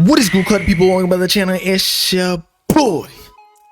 What is good, club people? Welcome to the channel. It's your boy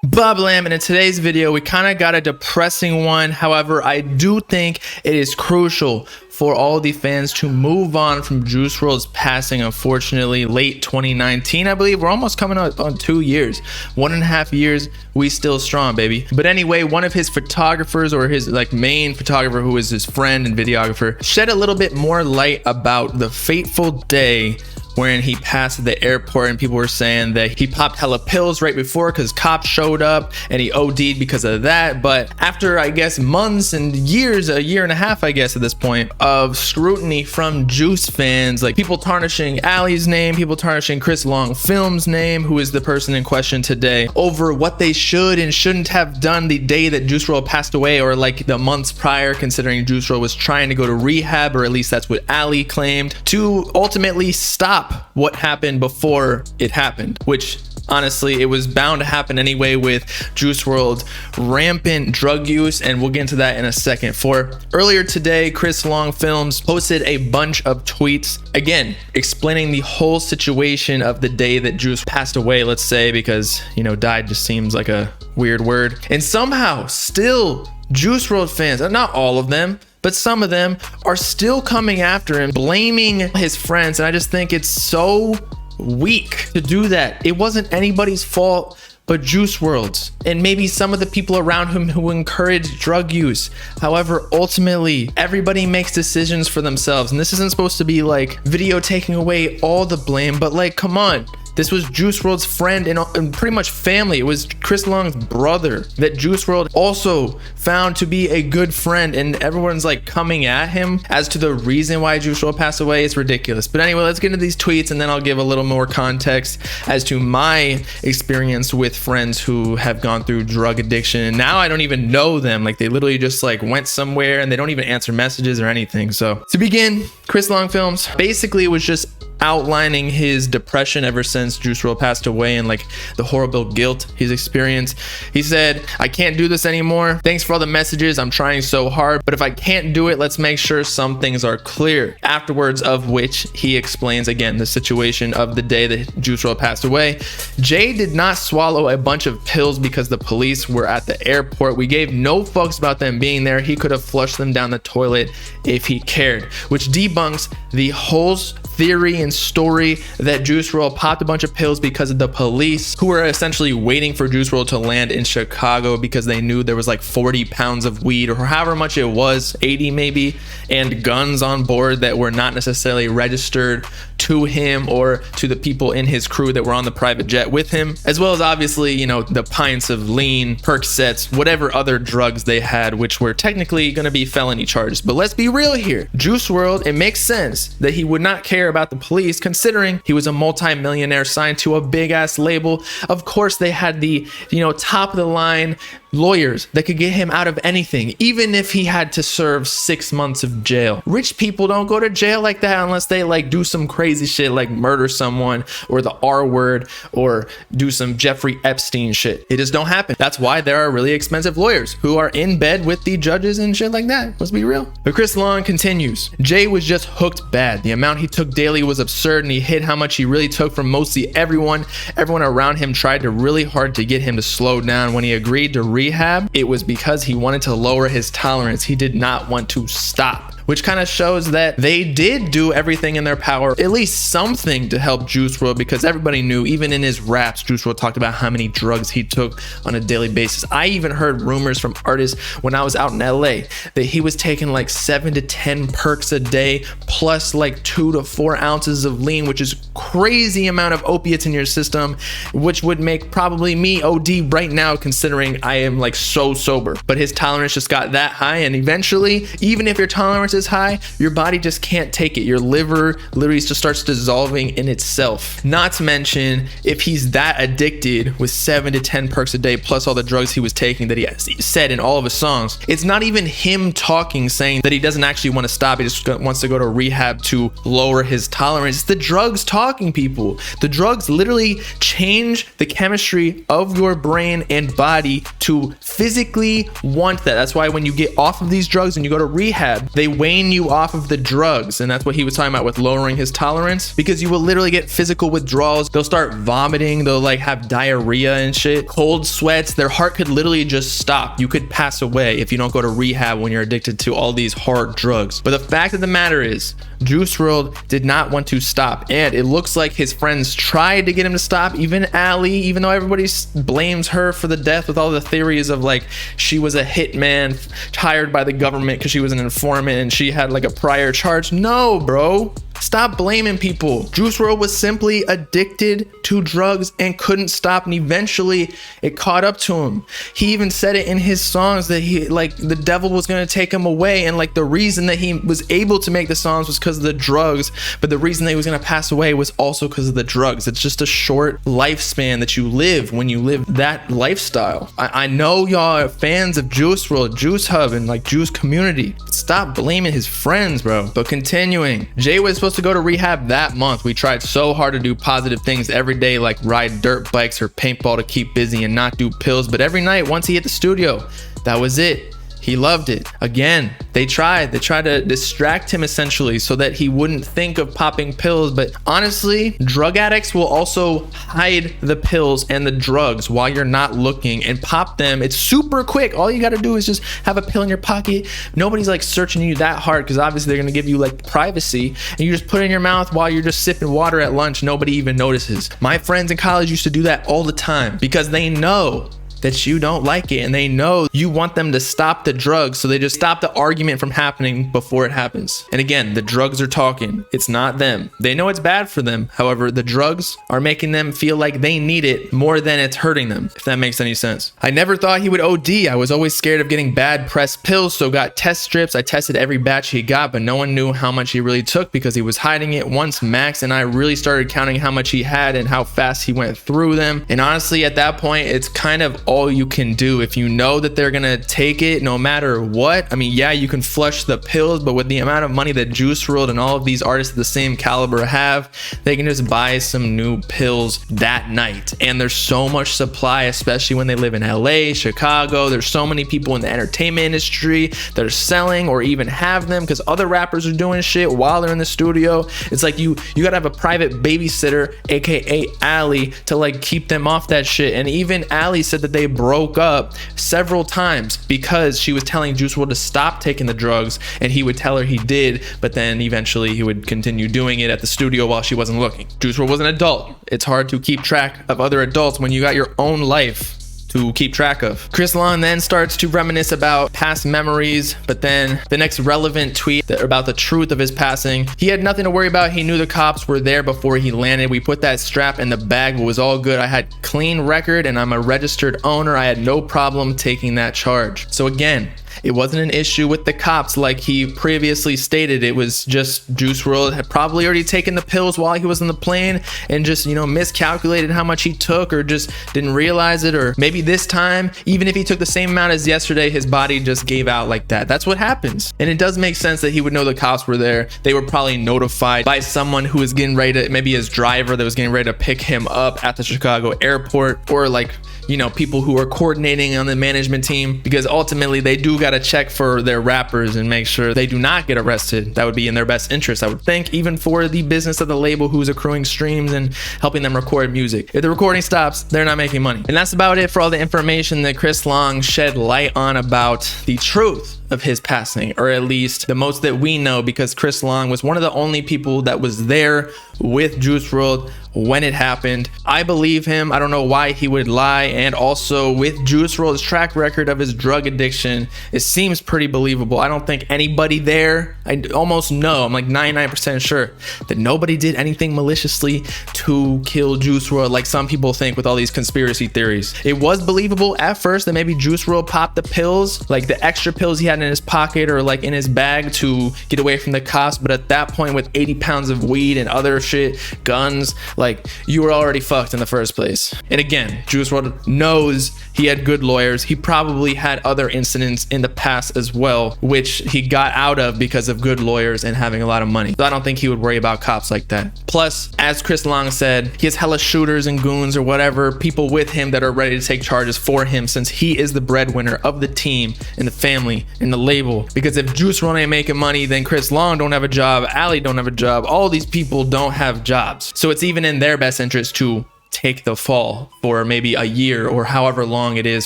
Bob Lamb, and in today's video we kind of got a depressing one. However, I do think it is crucial for all the fans to move on from Juice WRLD's passing. Unfortunately, late 2019, I believe. We're almost coming up on 2 years, 1.5 years. We still strong, baby. But anyway, one of his photographers, or his main photographer, who is his friend and videographer, shed a little bit more light about the fateful day wherein he passed at the airport, and people were saying that he popped hella pills right before because cops showed up and he OD'd because of that. But after, I guess, months and years, a year and a half, I guess at this point, of scrutiny from Juice fans, like people tarnishing Ali's name, people tarnishing Chris Long Film's name, who is the person in question today, over what they should and shouldn't have done the day that Juice WRLD passed away, or like the months prior, considering Juice WRLD was trying to go to rehab, or at least that's what Ali claimed, to ultimately stop what happened before it happened, which honestly it was bound to happen anyway with Juice WRLD's rampant drug use, and we'll get into that in a second. For earlier today, Chris Long Films posted a bunch of tweets, again explaining the whole situation of the day that Juice passed away, let's say, because, you know, died just seems like a weird word. And somehow still Juice WRLD fans, not all of them, but some of them, are still coming after him, blaming his friends. And I just think it's so weak to do that. It wasn't anybody's fault but Juice WRLD's, and maybe some of the people around him who encouraged drug use. However, ultimately, everybody makes decisions for themselves, and this isn't supposed to be like video taking away all the blame, but like, come on. This was Juice WRLD's friend and pretty much family. It was Chris Long's brother that Juice WRLD also found to be a good friend, and everyone's like coming at him as to the reason why Juice WRLD passed away. It's ridiculous. But anyway, let's get into these tweets, and then I'll give a little more context as to my experience with friends who have gone through drug addiction. And now I don't even know them. Like, they literally just like went somewhere and they don't even answer messages or anything. So to begin, Chris Long Films basically was just outlining his depression ever since Juice WRLD passed away, and like the horrible guilt he's experienced. He said, "I can't do this anymore. Thanks for all the messages. I'm trying so hard, but if I can't do it, let's make sure some things are clear." Afterwards, of which he explains again the situation of the day that Juice WRLD passed away. "Jay did not swallow a bunch of pills because the police were at the airport. We gave no fucks about them being there. He could have flushed them down the toilet if he cared," which debunks the whole theory and story that Juice WRLD popped a bunch of pills because of the police, who were essentially waiting for Juice WRLD to land in Chicago because they knew there was like 40 pounds of weed, or however much it was, 80 maybe, and guns on board that were not necessarily registered to him or to the people in his crew that were on the private jet with him, as well as obviously, you know, the pints of lean, Percocets, whatever other drugs they had, which were technically going to be felony charges. But let's be real here. Juice WRLD, it makes sense that he would not care about the police, considering he was a multi-millionaire signed to a big ass label. Of course they had the, you know, top of the line lawyers that could get him out of anything, even if he had to serve 6 months of jail. Rich people don't go to jail like that unless they like do some crazy shit like murder someone, or the R word, or do some Jeffrey Epstein shit. It just don't happen. That's why there are really expensive lawyers who are in bed with the judges and shit like that. Let's be real. But Chris Long continues, "Jay was just hooked bad. The amount he took daily was absurd, and he hid how much he really took from mostly everyone. Everyone around him tried to really hard to get him to slow down. When he agreed to rehab, it was because he wanted to lower his tolerance. He did not want to stop." Which kind of shows that they did do everything in their power, at least something, to help Juice WRLD, because everybody knew, even in his raps, Juice WRLD talked about how many drugs he took on a daily basis. I even heard rumors from artists when I was out in LA that he was taking like 7 to 10 perks a day, plus like 2 to 4 ounces of lean, which is crazy amount of opiates in your system, which would make probably me OD right now, considering I am like so sober. But his tolerance just got that high, and eventually, even if your tolerance is high, your body just can't take it. Your liver literally just starts dissolving in itself. Not to mention, if he's that addicted with 7 to 10 perks a day, plus all the drugs he was taking that he said in all of his songs, it's not even him talking, saying that he doesn't actually want to stop. He just wants to go to rehab to lower his tolerance. It's the drugs talking, people. The drugs literally change the chemistry of your brain and body to physically want that. That's why when you get off of these drugs and you go to rehab, they wane you off of the drugs. And that's what he was talking about with lowering his tolerance, because you will literally get physical withdrawals. They'll start vomiting. They'll like have diarrhea and shit, cold sweats. Their heart could literally just stop. You could pass away if you don't go to rehab when you're addicted to all these hard drugs. But the fact of the matter is, Juice WRLD did not want to stop, and it looks like his friends tried to get him to stop. Even Ali, even though everybody blames her for the death with all the theories of like she was a hitman hired by the government because she was an informant and she had like a prior charge. No, bro. Stop blaming people. Juice WRLD was simply addicted to drugs and couldn't stop, and eventually it caught up to him. He even said it in his songs that he like the devil was going to take him away, and like the reason that he was able to make the songs was because of the drugs, but the reason that he was going to pass away was also because of the drugs. It's just a short lifespan that you live when you live that lifestyle. I know y'all are fans of Juice WRLD, Juice Hub, and like Juice community. Stop blaming his friends, bro. But continuing, Jay was supposed to go to rehab that month. We tried so hard to do positive things every day, like ride dirt bikes or paintball to keep busy and not do pills, but every night once he hit the studio, that was it. He loved it. Again, they tried to distract him essentially so that he wouldn't think of popping pills. But honestly, drug addicts will also hide the pills and the drugs while you're not looking and pop them. It's super quick. All you got to do is just have a pill in your pocket. Nobody's like searching you that hard, because obviously they're going to give you like privacy, and you just put it in your mouth while you're just sipping water at lunch. Nobody even notices. My friends in college used to do that all the time because they know that you don't like it, and they know you want them to stop the drugs, so they just stop the argument from happening before it happens. And again, the drugs are talking. It's not them. They know it's bad for them. However, the drugs are making them feel like they need it more than it's hurting them, if that makes any sense. I never thought he would OD. I was always scared of getting bad pressed pills, so got test strips. I tested every batch he got, but no one knew how much he really took because he was hiding it. Once Max and I really started counting how much he had and how fast he went through them, and honestly at that point it's kind of all you can do. If you know that they're gonna take it no matter what, I mean, yeah, you can flush the pills, but with the amount of money that Juice WRLD and all of these artists of the same caliber have, they can just buy some new pills that night. And there's so much supply, especially when they live in LA, Chicago. There's so many people in the entertainment industry that are selling or even have them because other rappers are doing shit while they're in the studio. It's like you gotta have a private babysitter, aka Ali, to like keep them off that shit. And even Ali said that they broke up several times because she was telling Juice WRLD to stop taking the drugs, and he would tell her he did, but then eventually he would continue doing it at the studio while she wasn't looking. Juice WRLD was an adult. It's hard to keep track of other adults when you got your own life to keep track of. Chris Long then starts to reminisce about past memories, but then the next relevant tweet about the truth of his passing, he had nothing to worry about. He knew the cops were there before he landed. We put that strap in the bag, but it was all good. I had clean record and I'm a registered owner. I had no problem taking that charge. So again, it wasn't an issue with the cops like he previously stated. It was just Juice WRLD had probably already taken the pills while he was in the plane and just, you know, miscalculated how much he took, or just didn't realize it. Or maybe this time, even if he took the same amount as yesterday, his body just gave out like that. That's what happens. And it does make sense that he would know the cops were there. They were probably notified by someone who was getting ready to, maybe his driver that was getting ready to pick him up at the Chicago airport, or like, you know, people who are coordinating on the management team, because ultimately they do got to check for their rappers and make sure they do not get arrested. That would be in their best interest, I would think, even for the business of the label who's accruing streams and helping them record music. If the recording stops, they're not making money. And that's about it for all the information that Chris Long shed light on about the truth of his passing, or at least the most that we know, because Chris Long was one of the only people that was there with Juice WRLD when it happened. I believe him. I don't know why he would lie. And also with Juice WRLD's track record of his drug addiction, it seems pretty believable. I don't think anybody there, I almost know, I'm like 99% sure that nobody did anything maliciously to kill Juice WRLD like some people think with all these conspiracy theories. It was believable at first that maybe Juice WRLD popped the pills, like the extra pills he had in his pocket or like in his bag to get away from the cops. But at that point, with 80 pounds of weed and other shit, guns, like, you were already fucked in the first place. And again, Juice WRLD knows he had good lawyers. He probably had other incidents in the past as well, which he got out of because of good lawyers and having a lot of money. So I don't think he would worry about cops like that. Plus, as Chris Long said, he has hella shooters and goons or whatever, people with him that are ready to take charges for him, since he is the breadwinner of the team and the family and the label. Because if Juice WRLD ain't making money, then Chris Long don't have a job, Ali don't have a job, all these people don't have jobs. So it's even in their best interest to take the fall for maybe a year or however long it is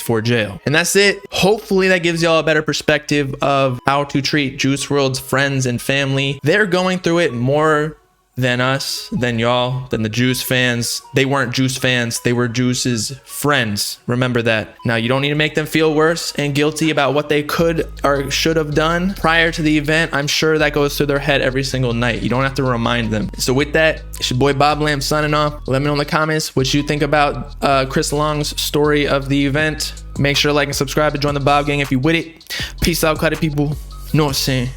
for jail. And that's it. Hopefully that gives y'all a better perspective of how to treat Juice WRLD's friends and family. They're going through it more than us, than y'all, than the Juice fans. They weren't Juice fans, they were Juice's friends. Remember that. Now, you don't need to make them feel worse and guilty about what they could or should have done prior to the event. I'm sure that goes through their head every single night. You don't have to remind them. So with that, it's your boy Bob Lamb signing off. Let me know in the comments what you think about Chris Long's story of the event. Make sure to like and subscribe to join the Bob gang if you with it. Peace out, cutty people. Know what I'm saying?